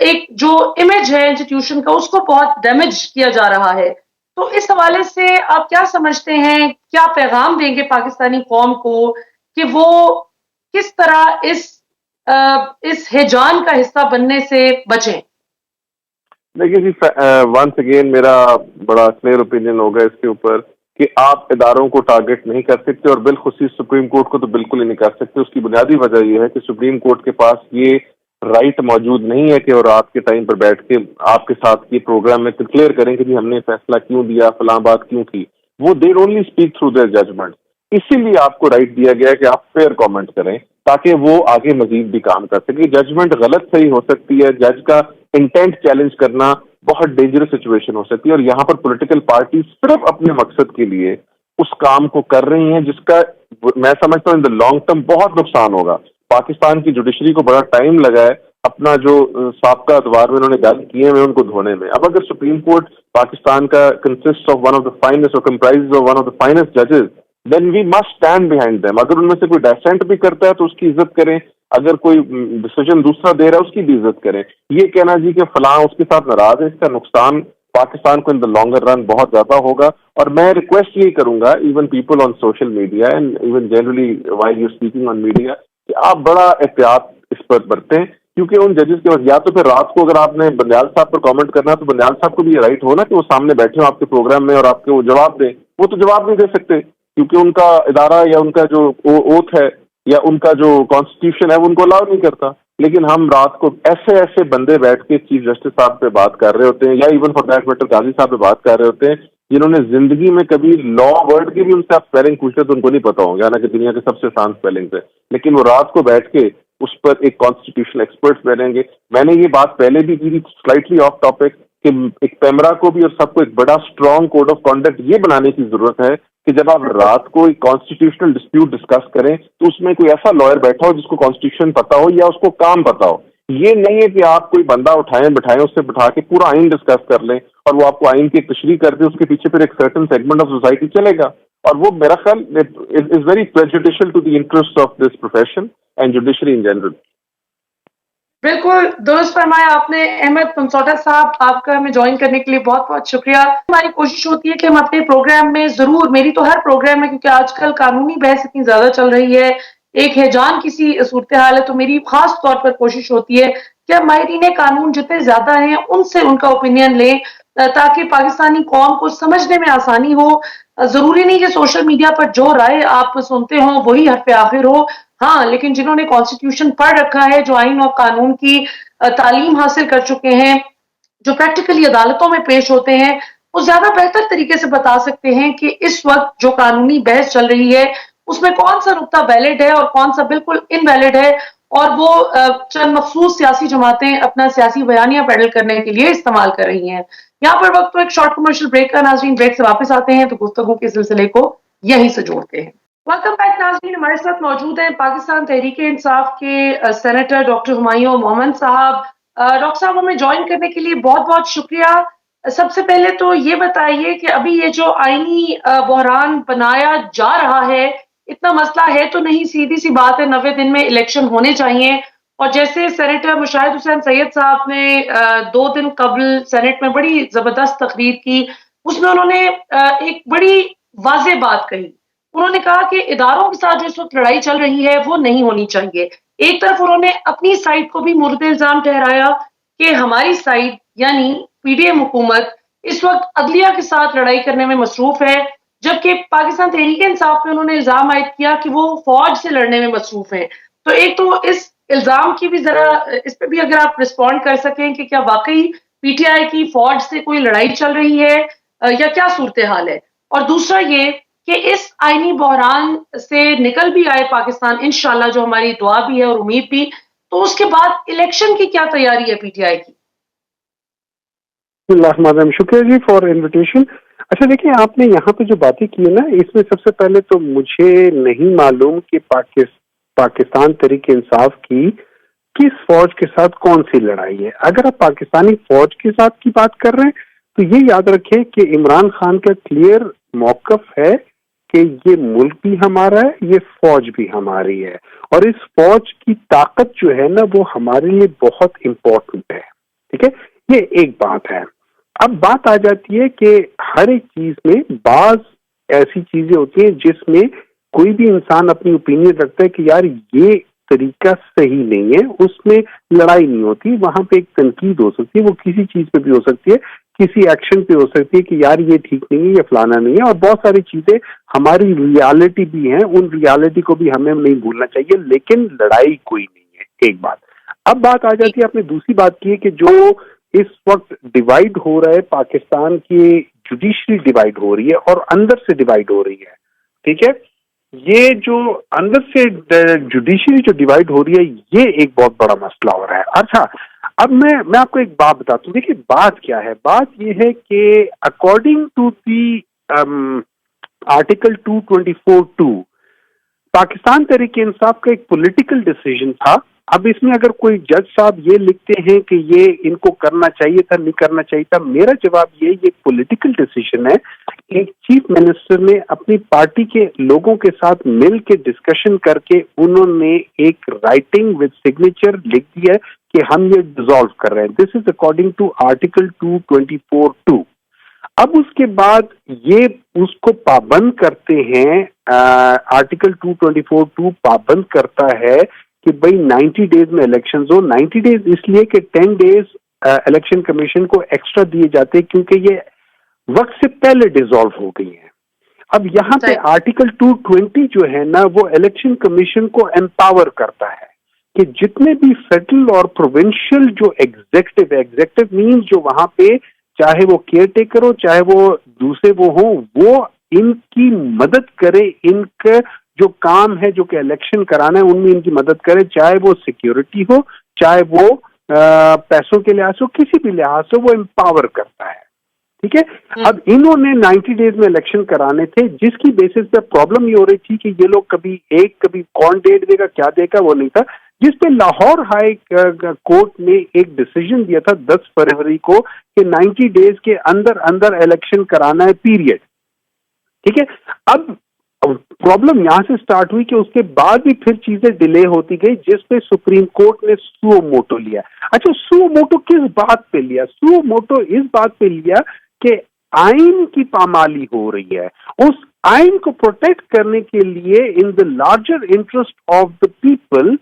एक जो इमेज है इंस्टीट्यूशन का, उसको बहुत डैमेज किया जा रहा है। तो इस हवाले से आप क्या समझते हैं, क्या पैगाम देंगे पाकिस्तानी कौम को कि वो किस तरह इस हिजान का हिस्सा बनने से बचें? देखिए जी, वंस अगेन मेरा बड़ा क्लियर ओपिनियन होगा इसके ऊपर कि आप इदारों को टारगेट नहीं कर सकते, और बिलखुसूस सुप्रीम कोर्ट को तो बिल्कुल ही नहीं कर सकते। उसकी बुनियादी वजह यह है कि सुप्रीम कोर्ट के पास ये राइट मौजूद नहीं है कि वो रात के टाइम पर बैठ के आपके साथ ये प्रोग्राम में क्लियर करें कि जी हमने फैसला क्यों दिया, फलां बात क्यों की। वो there only speak through their judgment. इसीलिए आपको राइट दिया गया है कि आप फेयर कमेंट करें, ताकि वो आगे मजीद भी काम कर सके। जजमेंट गलत सही हो सकती है, जज का इंटेंट चैलेंज करना बहुत डेंजरस सिचुएशन हो सकती है, और यहाँ पर पॉलिटिकल पार्टी सिर्फ अपने मकसद के लिए उस काम को कर रही हैं जिसका मैं समझता हूँ इन द लॉन्ग टर्म बहुत नुकसान होगा। पाकिस्तान की जुडिशरी को बड़ा टाइम लगा है अपना जो साबका अदवार में उन्होंने गन किए हैं उनको धोने में। अब अगर सुप्रीम कोर्ट पाकिस्तान का consist of one of the finest और comprise of one of the finest जजेस, then we must stand behind them. अगर उनमें से कोई डेसेंट भी करता है तो उसकी इज्जत करें, अगर कोई डिसीजन दूसरा दे रहा है उसकी भी इज्जत करें। ये कहना जी कि फलां उसके साथ नाराज है, इसका नुकसान पाकिस्तान को इन द लॉन्गर रन बहुत ज्यादा होगा। और मैं रिक्वेस्ट यही करूंगा even people on social media and even generally while you speaking on media, कि आप बड़ा एहतियात इस पर बरतें, क्योंकि उन जजेस के पास या तो फिर रात को अगर आपने बंदयाल साहब पर कमेंट करना है तो बंदयाल साहब को भी ये राइट हो ना कि वो सामने बैठे हो आपके प्रोग्राम में और आपके वो जवाब दें। वो तो जवाब नहीं दे सकते क्योंकि उनका इदारा या उनका जो ओथ है या उनका जो कॉन्स्टिट्यूशन है वो उनको अलाउ नहीं करता। लेकिन हम रात को ऐसे ऐसे बंदे बैठ के चीफ जस्टिस साहब पे बात कर रहे होते हैं, या इवन फॉर दैट मैटर गाजी साहब पे बात कर रहे होते हैं, जिन्होंने जिंदगी में कभी लॉ वर्ड की भी उनसे आप स्पेलिंग पूछते तो उनको नहीं पता होंगे, हालांकि दुनिया के सबसे आसान स्पेलिंग है, लेकिन वो रात को बैठ के उस पर एक कॉन्स्टिट्यूशनल एक्सपर्ट्स बनेंगे। मैंने ये बात पहले भी की थी स्लाइटली ऑफ टॉपिक कि एक पैमरा को भी और सबको एक बड़ा स्ट्रॉन्ग कोड ऑफ कॉन्डक्ट ये बनाने की जरूरत है कि जब आप रात को एक कॉन्स्टिट्यूशनल डिस्प्यूट डिस्कस करें तो उसमें कोई ऐसा लॉयर बैठा हो जिसको कॉन्स्टिट्यूशन पता हो या उसको काम पता हो। ये नहीं है कि आप कोई बंदा उठाएं बिठाएं उससे बिठा के पूरा आइन डिस्कस कर लें और वो आपको आइन की तशरीह कर दे, उसके पीछे फिर एक सर्टेन सेगमेंट ऑफ सोसाइटी चलेगा। और वो मेरा ख्याल is very prejudicial to the interest of this profession and judiciary in general. बिल्कुल दुरुस्त फरमाया आपने अहमद पंसौटा साहब, आपका हमें ज्वाइन करने के लिए बहुत बहुत शुक्रिया। हमारी कोशिश होती है कि हम अपने प्रोग्राम में जरूर, मेरी तो हर प्रोग्राम में, क्योंकि आजकल कानूनी बहस इतनी ज्यादा चल रही है, एक हैजान किसी सूरत हाल है, तो मेरी खास तौर पर कोशिश होती है कि हम माहिरीन कानून जितने ज्यादा हैं उनसे उनका ओपिनियन लें, ताकि पाकिस्तानी कौम को समझने में आसानी हो। जरूरी नहीं कि सोशल मीडिया पर जो राय आप सुनते हो वही हर पे आखिर हो। हाँ, लेकिन जिन्होंने कॉन्स्टिट्यूशन पढ़ रखा है, जो आइन और कानून की तालीम हासिल कर चुके हैं, जो प्रैक्टिकली अदालतों में पेश होते हैं, वो ज्यादा बेहतर तरीके से बता सकते हैं कि इस वक्त जो कानूनी बहस चल रही है उसमें कौन सा नुक्ता वैलिड है और कौन सा बिल्कुल इनवैलिड है, और वो चंद मखसूस सियासी जमातें अपना सियासी बयानिया पैडल करने के लिए इस्तेमाल कर रही हैं। यहाँ पर वक्त तो एक शॉर्ट कमर्शियल ब्रेक का, नाजरीन ब्रेक से वापस आते हैं तो गुफ्तगू के सिलसिले को यहीं से जोड़ते हैं। वेलकम बैक नाज़रीन, हमारे साथ मौजूद हैं पाकिस्तान तहरीक-ए-इंसाफ के सेनेटर डॉक्टर हुमायूं मोहम्मद साहब। डॉक्टर साहब, हमें ज्वाइन करने के लिए बहुत-बहुत शुक्रिया। सबसे पहले तो ये बताइए कि अभी ये जो आईनी बहरान बनाया जा रहा है, इतना मसला है तो नहीं, सीधी-सी बात है 90 दिन में इलेक्शन होने चाहिए, और जैसे सेनेटर मुशाहिद हुसैन सैयद साहब ने 2 दिन कबल सेनेट में बड़ी ज़बरदस्त तकरीर की, उसमें उन्होंने एक बड़ी वाज़ेह बात कही। उन्होंने कहा कि इदारों के साथ जो इस वक्त लड़ाई चल रही है वो नहीं होनी चाहिए। एक तरफ उन्होंने अपनी साइड को भी मुर्द इल्जाम ठहराया कि हमारी साइड यानी पीडीएम हुकूमत इस वक्त अदलिया के साथ लड़ाई करने में मसरूफ है, जबकि पाकिस्तान तहरीक इंसाफ पे उन्होंने इल्जाम आयद किया कि वो फौज से लड़ने में मसरूफ है। तो एक तो इस इल्जाम की भी जरा, इस पे भी अगर आप रिस्पॉन्ड कर सकें कि क्या वाकई पीटीआई की फौज से कोई लड़ाई चल रही है या क्या सूरत हाल है, और दूसरा ये कि इस आईनी बहरान से निकल भी आए पाकिस्तान इंशाल्लाह, जो हमारी दुआ भी है और उम्मीद भी, तो उसके बाद इलेक्शन की क्या तैयारी है पीटीआई की? शुक्रिया जी फॉर इनविटेशन। अच्छा देखिए, आपने यहाँ पे जो बातें की है ना, इसमें सबसे पहले तो मुझे नहीं मालूम कि पाकिस्तान तहरीक इंसाफ की किस फौज के साथ कौन सी लड़ाई है। अगर आप पाकिस्तानी फौज के साथ की बात कर रहे हैं तो ये याद रखें कि इमरान खान का क्लियर मौकफ है कि ये मुल्क भी हमारा है, ये फौज भी हमारी है, और इस फौज की ताकत जो है ना वो हमारे लिए बहुत इंपॉर्टेंट है। ठीक है, ये एक बात है। अब बात आ जाती है कि हर एक चीज में बाज ऐसी चीजें होती हैं जिसमें कोई भी इंसान अपनी ओपिनियन रखता है कि यार ये तरीका सही नहीं है, उसमें लड़ाई नहीं होती, वहां पे एक तनकीद हो सकती है, वो किसी चीज पे भी हो सकती है, किसी एक्शन पे हो सकती है कि यार ये ठीक नहीं है, ये फलाना नहीं है, और बहुत सारी चीजें हमारी रियलिटी भी हैं, उन रियलिटी को भी हमें नहीं भूलना चाहिए, लेकिन लड़ाई कोई नहीं है। एक बात। अब बात आ जाती है, आपने दूसरी बात की है कि जो इस वक्त डिवाइड हो रहा है, पाकिस्तान की जुडिशरी डिवाइड हो रही है और अंदर से डिवाइड हो रही है। ठीक है, ये जो अंदर से जुडिशरी जो डिवाइड हो रही है, ये एक बहुत बड़ा मसला हो रहा है। अच्छा, अब मैं आपको एक बात बताता हूँ। देखिए बात क्या है, बात ये है कि according to the article 224(2) Pakistan Tehreek Insaf का एक पॉलिटिकल डिसीजन था। अब इसमें अगर कोई जज साहब ये लिखते हैं कि ये इनको करना चाहिए था, नहीं करना चाहिए था, मेरा जवाब ये पॉलिटिकल डिसीजन है। एक चीफ मिनिस्टर ने अपनी पार्टी के लोगों के साथ मिल के डिस्कशन करके उन्होंने एक राइटिंग विद सिग्नेचर लिख दिया है कि हम ये डिसॉल्व कर रहे हैं। This is according to article 224(2). अब उसके बाद ये उसको पाबंद करते हैं, आर्टिकल 224(2) पाबंद करता है कि भाई 90 डेज में इलेक्शन हो। 90 डेज इसलिए कि 10 डेज इलेक्शन कमीशन को एक्स्ट्रा दिए जाते हैं क्योंकि ये वक्त से पहले डिसॉल्व हो गई है। अब यहाँ पे आर्टिकल 220 जो है ना, वो इलेक्शन कमीशन को एम्पावर करता है कि जितने भी फेडरल और प्रोविंशियल जो एग्जेक्टिव मीन्स जो वहां पे चाहे वो केयर टेकर हो चाहे वो दूसरे वो इनकी मदद करे, इनका जो काम है जो कि इलेक्शन कराना है उनमें इनकी मदद करे, चाहे वो सिक्योरिटी हो चाहे वो पैसों के लिहाज से, किसी भी लिहाज से वो एम्पावर करता है। ठीक है, अब इन्होंने 90 डेज में इलेक्शन कराने थे, जिसकी बेसिस पे प्रॉब्लम ये हो रही थी कि ये लोग कभी कौन डेट देगा क्या देगा वो नहीं था, जिसपे लाहौर हाई कोर्ट ने एक डिसीजन दिया था 10 फरवरी को कि 90 डेज के अंदर अंदर इलेक्शन कराना है, पीरियड। ठीक है। अब प्रॉब्लम यहां से स्टार्ट हुई कि उसके बाद भी फिर चीजें डिले होती गई, जिसपे सुप्रीम कोर्ट ने सुओ मोटो लिया। अच्छा, सुओ मोटो किस बात पे लिया? सुओ मोटो इस बात पे लिया कि आइन की पामाली हो रही है। उस आइन को प्रोटेक्ट करने के लिए, इन the larger interest of the people,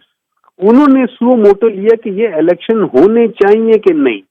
उन्होंने सुओ मोटो लिया कि ये इलेक्शन होने चाहिए कि नहीं।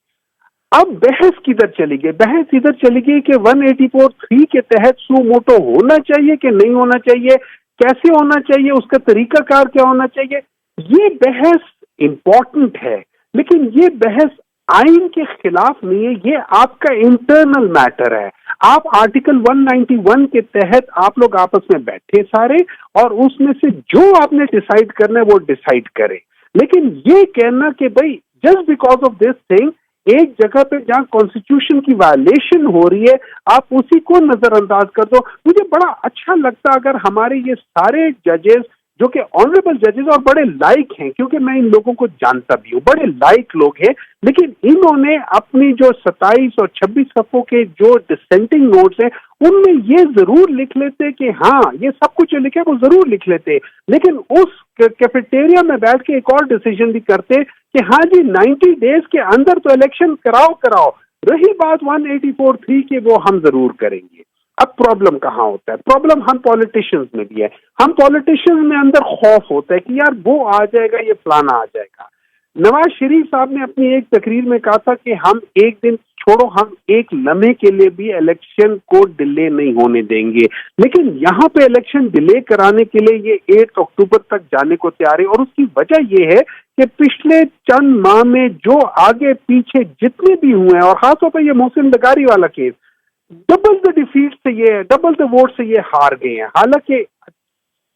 अब बहस किधर चली गई? बहस इधर चली गई कि 184(3) के तहत सुओ मोटो होना चाहिए कि नहीं होना चाहिए, कैसे होना चाहिए, उसका तरीकाकार क्या होना चाहिए। ये बहस इंपॉर्टेंट है, लेकिन ये बहस आइन के खिलाफ नहीं है, ये आपका इंटरनल मैटर है। आप आर्टिकल 191 के तहत आप लोग आपस में बैठे सारे, और उसमें से जो आपने डिसाइड करना है वो डिसाइड करें। लेकिन ये कहना कि भाई just because of this thing, एक जगह पे जहां कॉन्स्टिट्यूशन की वायलेशन हो रही है, आप उसी को नजरअंदाज कर दो। मुझे बड़ा अच्छा लगता अगर हमारे ये सारे जजेस, जो कि ऑनरेबल जजेस और बड़े लाइक हैं, क्योंकि मैं इन लोगों को जानता भी हूँ, बड़े लाइक लोग हैं, लेकिन इन्होंने अपनी जो 27 और 26 सफ़ों के जो डिसेंटिंग नोट्स हैं, उनमें ये जरूर लिख लेते कि हाँ, ये सब कुछ जो लिखे वो जरूर लिख लेते, लेकिन उस कैफेटेरिया में बैठ के एक और डिसीजन भी करते कि हाँ जी, 90 डेज के अंदर तो इलेक्शन कराओ। रही बात 184(3) की, वो हम जरूर करेंगे। अब प्रॉब्लम कहाँ होता है? प्रॉब्लम हम पॉलिटिशियंस में भी है। हम पॉलिटिशियंस में अंदर खौफ होता है कि यार वो आ जाएगा, ये फलाना आ जाएगा। नवाज शरीफ साहब ने अपनी एक तकरीर में कहा था कि हम एक दिन छोड़ो, हम एक लम्हे के लिए भी इलेक्शन को डिले नहीं होने देंगे। लेकिन यहाँ पे इलेक्शन डिले कराने के लिए ये 8 अक्टूबर तक जाने को तैयार है, और उसकी वजह ये है कि पिछले चंद माह में जो आगे पीछे जितने भी हुए हैं, और खासतौर पर ये मोहसिन लगारी वाला केस, डबल द डिफीट से ये, डबल द वोट से ये हार गए हैं। हालांकि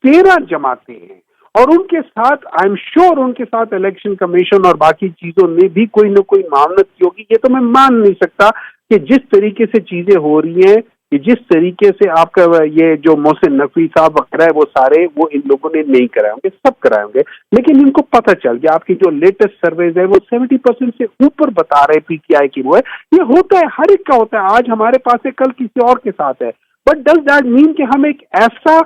13 जमातें हैं, और उनके साथ आई एम श्योर उनके साथ इलेक्शन कमीशन और बाकी चीजों ने भी कोई ना कोई मामलत की होगी। ये तो मैं मान नहीं सकता कि जिस तरीके से चीजें हो रही हैं, कि जिस तरीके से आपका ये जो मोहसिन नकवी साहब वगैरह है, वो सारे वो इन लोगों ने नहीं कराए होंगे, सब कराए होंगे। लेकिन इनको पता चल गया, आपकी जो लेटेस्ट सर्वेज है वो 70% से ऊपर बता रहे पीटीआई की वो है। ये होता है, हर एक का होता है। आज हमारे पास है, कल किसी और के साथ है। बट डज दैट मीन कि हम एक ऐसा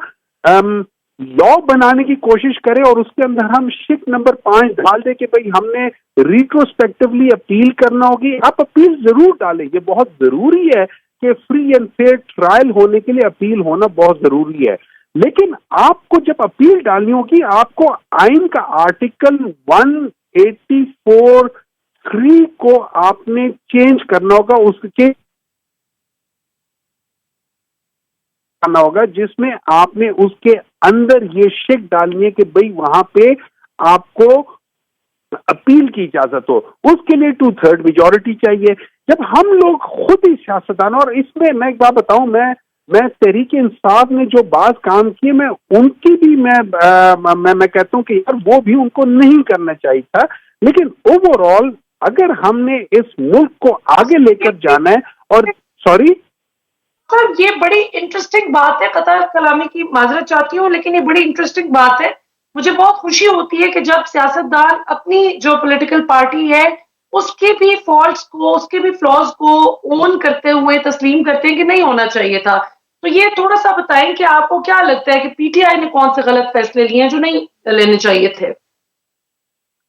लॉ बनाने की कोशिश करें और उसके अंदर हम शिक नंबर 5 डाल दे कि भाई हमने रिट्रोस्पेक्टिवली अपील करना होगी? आप अपील जरूर डालें, ये बहुत जरूरी है कि फ्री एंड फेयर ट्रायल होने के लिए अपील होना बहुत जरूरी है। लेकिन आपको जब अपील डालनी होगी, आपको आइन का आर्टिकल 184(3) को आपने चेंज करना होगा, उसके करना होगा, जिसमें आपने उसके अंदर ये शिक डालनी है कि भाई वहां पे आपको अपील की इजाजत हो। उसके लिए 2/3 मेजॉरिटी चाहिए। जब हम लोग खुद ही सियासतदान, और इसमें मैं एक बात बताऊं, मैं तहरीक इंसाफ ने जो बात काम किए, मैं उनकी भी मैं कहता हूं कि यार वो भी उनको नहीं करना चाहिए था। लेकिन ओवरऑल अगर हमने इस मुल्क को आगे लेकर जाना है, और सॉरी सर, ये बड़ी इंटरेस्टिंग बात है। कतर कलामी की माजरत चाहती हूँ, लेकिन ये बड़ी इंटरेस्टिंग बात है। मुझे बहुत खुशी होती है कि जब सियासतदान अपनी जो पॉलिटिकल पार्टी है उसके भी फॉल्ट्स को, उसके भी फ्लॉज को ओन करते हुए तस्लीम करते हैं कि नहीं होना चाहिए था। तो ये थोड़ा सा बताएं कि आपको क्या लगता है कि पीटीआई ने कौन से गलत फैसले लिए हैं जो नहीं लेने चाहिए थे?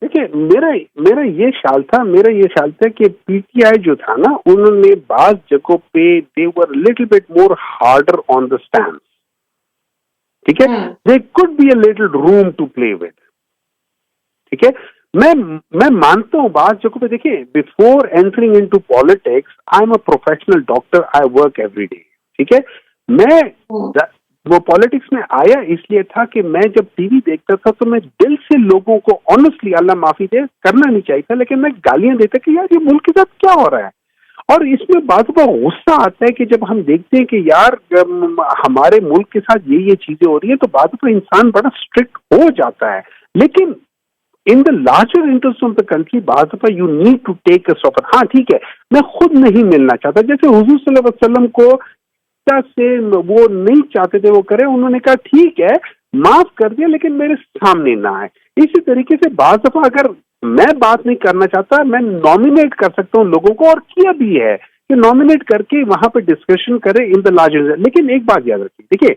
देखिए, मेरा ये ख्याल था कि पीटीआई जो था ना, उन्होंने बाज जगहों पे they were little bit more harder on the stand. ठीक है, they could be a little room to play with. ठीक है, मैं मानता हूं बाज जगहों पे, देखिए, before entering into politics I am a professional doctor, I work every day. ठीक है, मैं वो पॉलिटिक्स में आया इसलिए था कि मैं जब टीवी देखता था तो मैं दिल से लोगों को, ऑनेस्टली, अल्लाह माफी दे, करना नहीं चाहिए था, लेकिन मैं गालियां देता कि यार ये मुल्क के साथ क्या हो रहा है। और इसमें बात का गुस्सा आता है कि जब हम देखते हैं कि यार हमारे मुल्क के साथ ये चीजें हो रही है, तो बात पर इंसान बड़ा स्ट्रिक्ट हो जाता है। लेकिन in the larger interest of the country, बात पर you need to take a suffer. हाँ ठीक है, मैं खुद नहीं मिलना चाहता, जैसे हुजूर सल्लल्लाहु अलैहि वसल्लम को से वो नहीं चाहते थे वो करे, उन्होंने कहा ठीक है माफ कर दिया, लेकिन मेरे सामने ना आए। इसी तरीके से बाज़ दफा अगर मैं बात नहीं करना चाहता, मैं नॉमिनेट कर सकता हूं लोगों को, और किया भी है कि नॉमिनेट करके वहां पे डिस्कशन करें इन द लार्जर। लेकिन एक बात याद रखिए, देखिए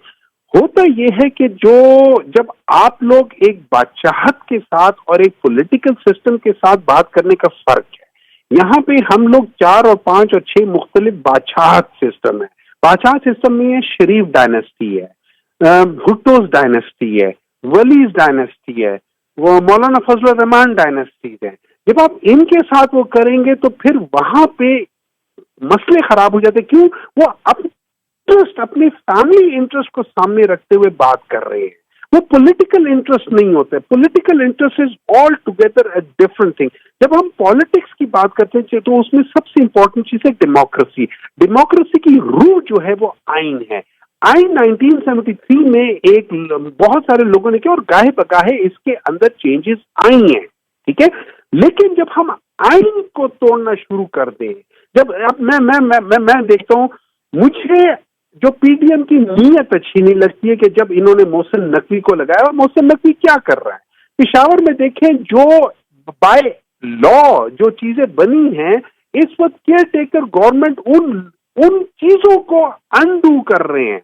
होता यह है कि जब आप लोग एक बादशाहत के साथ और एक पॉलिटिकल सिस्टम के साथ बात करने का फर्क है, यहाँ पे हम लोग 4 और 5 और 6 मुख्तलिफ बादशाहत सिस्टम है। बादशाहत सिस्टम में शरीफ डायनेस्टी है, भुट्टोज डायनेस्टी है, वलीज डायनेस्टी है, वो मौलाना फजल रहमान डायनेस्टीज है। जब आप इनके साथ वो करेंगे तो फिर वहां पे मसले खराब हो जाते। क्यों? वो अपने फैमिली इंटरेस्ट को सामने रखते हुए बात कर रहे हैं, वो पॉलिटिकल इंटरेस्ट नहीं होता है। Political interest is all together a different thing. जब हम पॉलिटिक्स की बात करते हैं तो उसमें सबसे इंपॉर्टेंट चीज है डेमोक्रेसी। डेमोक्रेसी की रूह जो है वो आइन है। आइन 1973 में एक बहुत सारे लोगों ने किया और गाहे बगाहे इसके अंदर चेंजेस आई हैं, ठीक है। लेकिन जब हम आइन को तोड़ना शुरू कर दें, जब अब मैं देखता हूं, मुझे जो पीडीएम की नीयत अच्छी नहीं लगती है कि जब इन्होंने मोहसिन नकवी को लगाया, और मोहसिन नकवी क्या कर रहा है पिशावर में, देखें जो बाय लॉ जो चीजें बनी हैं इस वक्त केयर टेकर गवर्नमेंट उन चीजों को अनडू कर रहे हैं।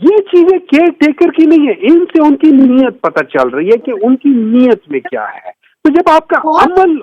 ये चीजें केयर टेकर की नहीं है, इनसे उनकी नीयत पता चल रही है कि उनकी नीयत में क्या है। तो जब आपका अमल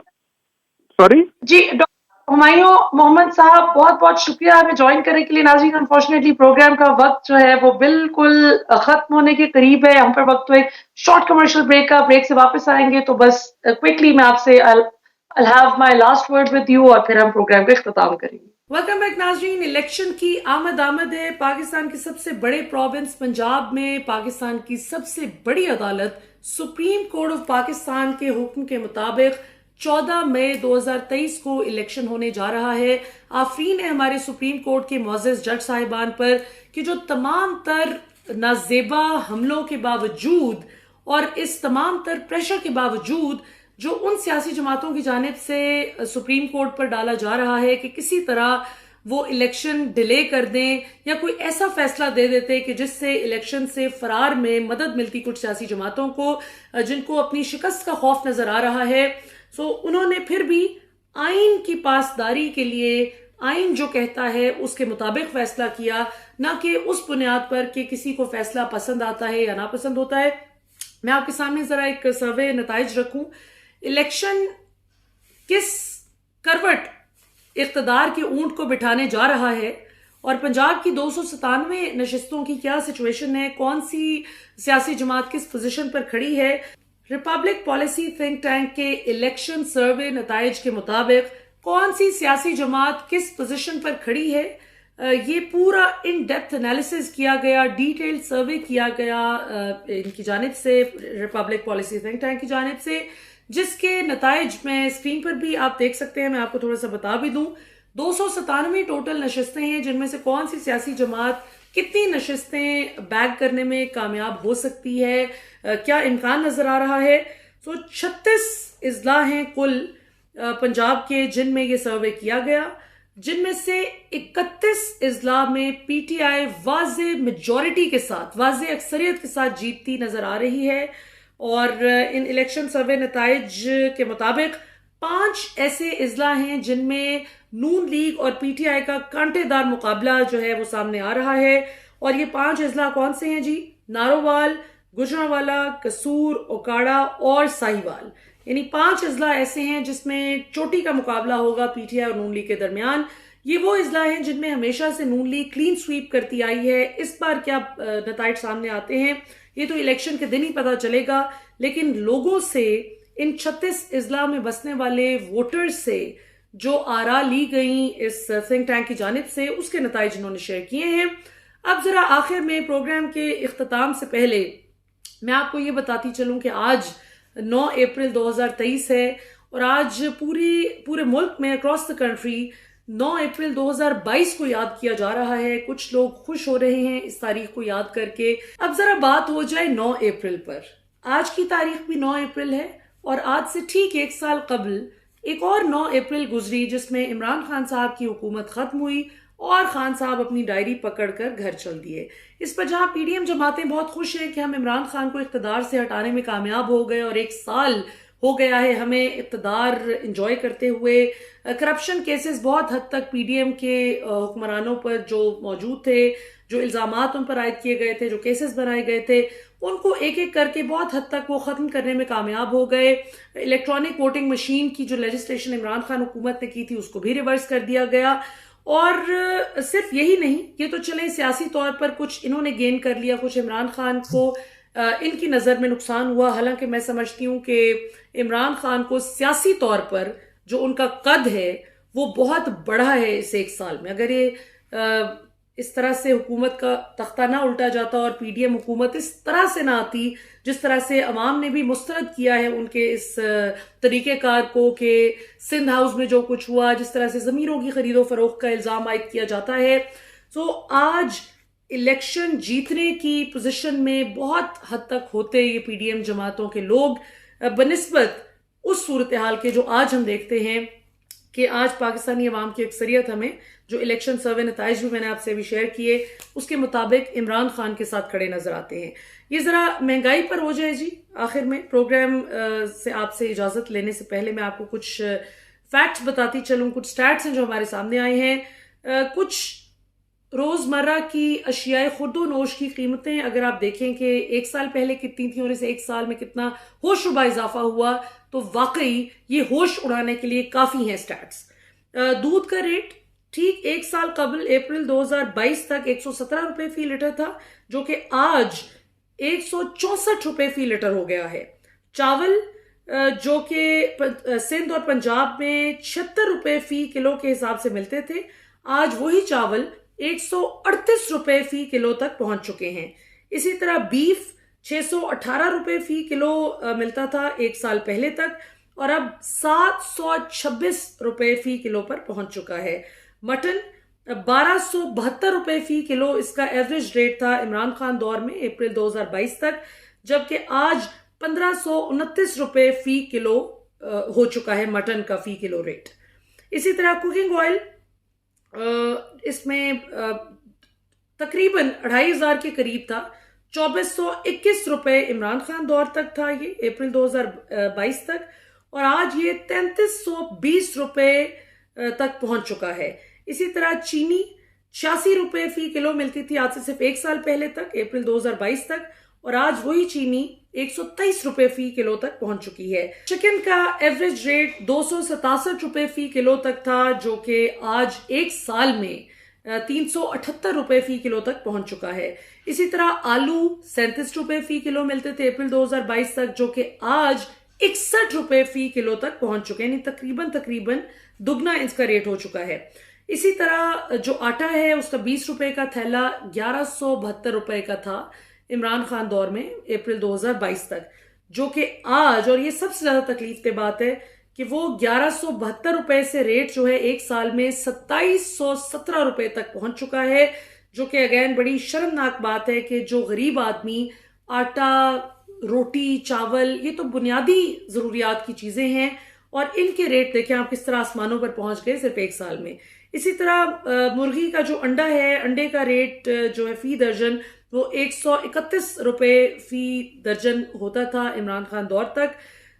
जी डॉक्टर हुमायूं मोहम्मद साहब, बहुत बहुत शुक्रिया हमें ज्वाइन करने के लिए। नाज़रीन, अनफॉर्चुनेटली प्रोग्राम का वक्त जो है वो बिल्कुल खत्म होने के करीब है। हम पर वक्त तो एक शॉर्ट कमर्शियल ब्रेक का, ब्रेक से वापस आएंगे तो बस क्विकली मैं आपसे I'll have my last word with you और फिर हम प्रोग्राम का इख्तिताम करेंगे। वेलकम बैक नाज़रीन। इलेक्शन की आमद है। पाकिस्तान के सबसे बड़े प्रोविंस पंजाब में पाकिस्तान की सबसे बड़ी अदालत सुप्रीम कोर्ट ऑफ पाकिस्तान के हुक्म के मुताबिक 14 मई 2023 को इलेक्शन होने जा रहा है। आफरीन है हमारे सुप्रीम कोर्ट के मुअज़्ज़ज़ जज साहिबान पर कि जो तमाम तर नाजेबा हमलों के बावजूद और इस तमाम तर प्रेशर के बावजूद जो उन सियासी जमातों की जानिब से सुप्रीम कोर्ट पर डाला जा रहा है कि किसी तरह वो इलेक्शन डिले कर दें या कोई ऐसा फैसला दे देते कि जिससे इलेक्शन से फरार में मदद मिलती कुछ सियासी जमातों को जिनको अपनी शिकस्त का खौफ नजर आ रहा है। सो उन्होंने फिर भी आइन की पासदारी के लिए आइन जो कहता है उसके मुताबिक फैसला किया, ना कि उस बुनियाद पर कि किसी को फैसला पसंद आता है या नापसंद होता है। मैं आपके सामने जरा एक सर्वे नताइज रखूं। इलेक्शन किस करवट इख्तदार के ऊंट को बिठाने जा रहा है और पंजाब की 297 नशिस्तों की क्या सिचुएशन है, कौन सी सियासी जमात किस पोजीशन पर खड़ी है। रिपब्लिक पॉलिसी थिंक टैंक के इलेक्शन सर्वे नताइज के मुताबिक कौन सी सियासी जमात किस पोजीशन पर खड़ी है, ये पूरा इन डेप्थ एनालिसिस किया गया, डिटेल्ड सर्वे किया गया इनकी जानिब से, रिपब्लिक पॉलिसी थिंक टैंक की जानिब से, जिसके नताइज में स्क्रीन पर भी आप देख सकते हैं। मैं आपको थोड़ा सा बता भी दूं, 297 टोटल नशिस्तें हैं, जिनमें से कौन सी सियासी जमात कितनी नशिस्तें बैग करने में कामयाब हो सकती है, क्या इम्कान नजर आ रहा है। तो 36 इजला हैं कुल पंजाब के जिनमें ये सर्वे किया गया, जिनमें से 31 इजला में पीटीआई वाज़े मेजॉरिटी के साथ, वाज़े अक्सरियत के साथ जीतती नजर आ रही है। और इन इलेक्शन सर्वे नताइज के मुताबिक 5 ऐसे इजला हैं जिनमें नून लीग और पीटीआई का कांटेदार मुकाबला जो है वो सामने आ रहा है। और ये 5 इजला कौन से हैं जी? नारोवाल, गुजरांवाला, कसूर, ओकाड़ा और साहिवाल। यानी 5 इजला ऐसे हैं जिसमें चोटी का मुकाबला होगा पीटीआई और नून लीग के दरमियान। ये वो इजला हैं जिनमें हमेशा से नून लीग क्लीन स्वीप करती आई है। इस बार क्या नताइज सामने आते हैं ये तो इलेक्शन के दिन ही पता चलेगा, लेकिन लोगों से, इन 36 इजला में बसने वाले वोटर्स से जो आरा ली गई इस थिंक टैंक की जानिब से, उसके नताइज इन्होंने शेयर किए हैं। अब जरा आखिर में प्रोग्राम के इख्तिताम से पहले मैं आपको ये बताती चलूं कि आज 9 अप्रैल 2023 है और आज पूरे मुल्क में अक्रॉस द कंट्री 9 अप्रैल 2022 को याद किया जा रहा है। कुछ लोग खुश हो रहे हैं इस तारीख को याद करके। अब जरा बात हो जाए 9 अप्रैल पर। आज की तारीख भी 9 अप्रैल है और आज से ठीक 1 साल कबल एक और 9 अप्रैल गुजरी जिसमें इमरान खान साहब की हुकूमत खत्म हुई और खान साहब अपनी डायरी पकड़कर घर चल दिए। इस पर जहां पीडीएम जमातें बहुत खुश हैं कि हम इमरान खान को इख्तिदार से हटाने में कामयाब हो गए और 1 साल हो गया है हमें इक़्तिदार इंजॉय करते हुए। करप्शन केसेस बहुत हद तक पीडीएम के हुक्मरानों पर जो मौजूद थे, जो इल्जामात उन पर आयद किए गए थे, जो केसेस बनाए गए थे, उनको एक एक करके बहुत हद तक वो ख़त्म करने में कामयाब हो गए। इलेक्ट्रॉनिक वोटिंग मशीन की जो लेजिस्लेशन इमरान खान हुकूमत ने की थी उसको भी रिवर्स कर दिया गया। और सिर्फ यही नहीं, ये तो चले सियासी तौर पर कुछ इन्होंने गेन कर लिया, कुछ इमरान खान को इनकी नज़र में नुकसान हुआ। हालांकि मैं समझती हूँ कि इमरान खान को सियासी तौर पर जो उनका कद है वो बहुत बड़ा है इस एक साल में। अगर ये इस तरह से हुकूमत का तख्ता ना उल्टा जाता और पीडीएम हुकूमत इस तरह से ना आती, जिस तरह से अवाम ने भी मुस्तरद किया है उनके इस तरीक़ेकार को कि सिंध हाउस में जो कुछ हुआ, जिस तरह से ज़मीरों की खरीदो फरोख्त का इल्ज़ाम आयद किया जाता है, तो आज इलेक्शन जीतने की पोजीशन में बहुत हद तक होते ये पीडीएम जमातों के लोग बनिस्बत उस सूरत हाल के जो आज हम देखते हैं कि आज पाकिस्तानी अवाम की अक्सरियत हमें जो इलेक्शन सर्वे नताइज भी मैंने आपसे अभी शेयर किए उसके मुताबिक इमरान खान के साथ खड़े नजर आते हैं। ये जरा महंगाई पर हो जाए जी। आखिर में प्रोग्राम से आपसे इजाजत लेने से पहले मैं आपको कुछ फैक्ट्स बताती चलूं, कुछ स्टैट्स हैं जो हमारे सामने आए हैं। कुछ रोजमर्रा की अशियाए खुर्दो नोश की कीमतें अगर आप देखें कि एक साल पहले कितनी थी और इसे एक साल में कितना होश रुबा इजाफा हुआ, तो वाकई ये होश उड़ाने के लिए काफी हैं स्टैट्स। दूध का रेट ठीक एक साल कबल अप्रैल 2022 तक 117 रुपए फी लीटर था, जो कि आज 164 रुपए फी लीटर हो गया है। चावल जो कि सिंध और पंजाब में 76 रुपए फी किलो के हिसाब से मिलते थे, आज वही चावल 138 रुपए फी किलो तक पहुंच चुके हैं। इसी तरह बीफ 618 रुपए फी किलो मिलता था एक साल पहले तक, और अब 726 रुपए फी किलो पर पहुंच चुका है। मटन 1272 रुपए फी किलो इसका एवरेज रेट था इमरान खान दौर में अप्रैल 2022 तक, जबकि आज 1529 रुपए फी किलो हो चुका है मटन का फी किलो रेट। इसी तरह कुकिंग ऑयल इसमें तकरीबन 2500 के करीब था, 2421 रुपए इमरान खान दौर तक था ये अप्रैल 2022 तक, और आज ये 3320 रुपए तक पहुंच चुका है। इसी तरह चीनी 86 रुपए फी किलो मिलती थी आज से सिर्फ एक साल पहले तक अप्रैल 2022 तक, और आज वही चीनी 123 रुपए फी किलो तक पहुंच चुकी है। चिकन का एवरेज रेट 267 रुपए फी किलो तक था, जो कि आज एक साल में 378 रुपए फी किलो तक पहुंच चुका है। इसी तरह आलू 37 रुपए फी किलो मिलते थे अप्रैल 2022 तक, जो कि आज 61 रुपए फी किलो तक पहुंच चुके हैं, यानी तकरीबन दुगना इसका रेट हो चुका है। इसी तरह जो आटा है उसका 20 रुपए का थैला 1172 रुपए का था इमरान खान दौर में अप्रैल 2022 तक, जो कि आज, और ये सबसे ज्यादा तकलीफ की बात है कि वो 1172 रुपए से रेट जो है एक साल में 2717 रुपए तक पहुंच चुका है, जो कि अगेन बड़ी शर्मनाक बात है कि जो गरीब आदमी आटा, रोटी, चावल, ये तो बुनियादी जरूरियात की चीजें हैं, और इनके रेट देखें आप किस तरह आसमानों पर पहुंच गए सिर्फ एक साल में। इसी तरह मुर्गी का जो अंडा है, अंडे का रेट जो है फी दर्जन वो 131 रुपए फी दर्जन होता था इमरान खान दौर तक,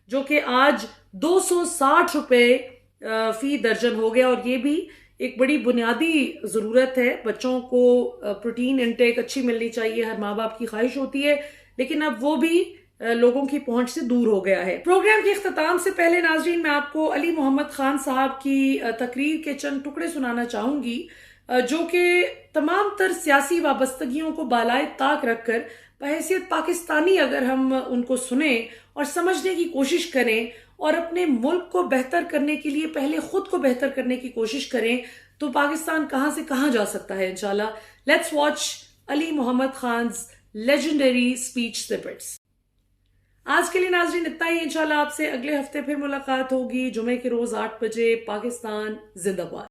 जो कि आज 260 रुपए फी दर्जन हो गया। और ये भी एक बड़ी बुनियादी जरूरत है, बच्चों को प्रोटीन इंटेक अच्छी मिलनी चाहिए, हर माँ बाप की ख्वाहिश होती है, लेकिन अब वो भी लोगों की पहुंच से दूर हो गया है। प्रोग्राम के इख्तिताम से पहले नाजरीन मैं आपको अली मोहम्मद खान साहब की तकरीर के चंद टुकड़े सुनाना चाहूंगी, जो कि तमाम तर सियासी वाबस्तगियों को बालाए ताक रखकर बहैसियत पाकिस्तानी अगर हम उनको सुने और समझने की कोशिश करें और अपने मुल्क को बेहतर करने के लिए पहले खुद को बेहतर करने की कोशिश करें, तो पाकिस्तान कहां से कहां जा सकता है इंशाल्लाह। Let's watch Ali Mohammad Khan's legendary speech snippets. आज के लिए नाजरीन इतना ही। इंशाल्लाह आपसे अगले हफ्ते फिर मुलाकात होगी जुमे के रोज 8 बजे। पाकिस्तान जिंदाबाद।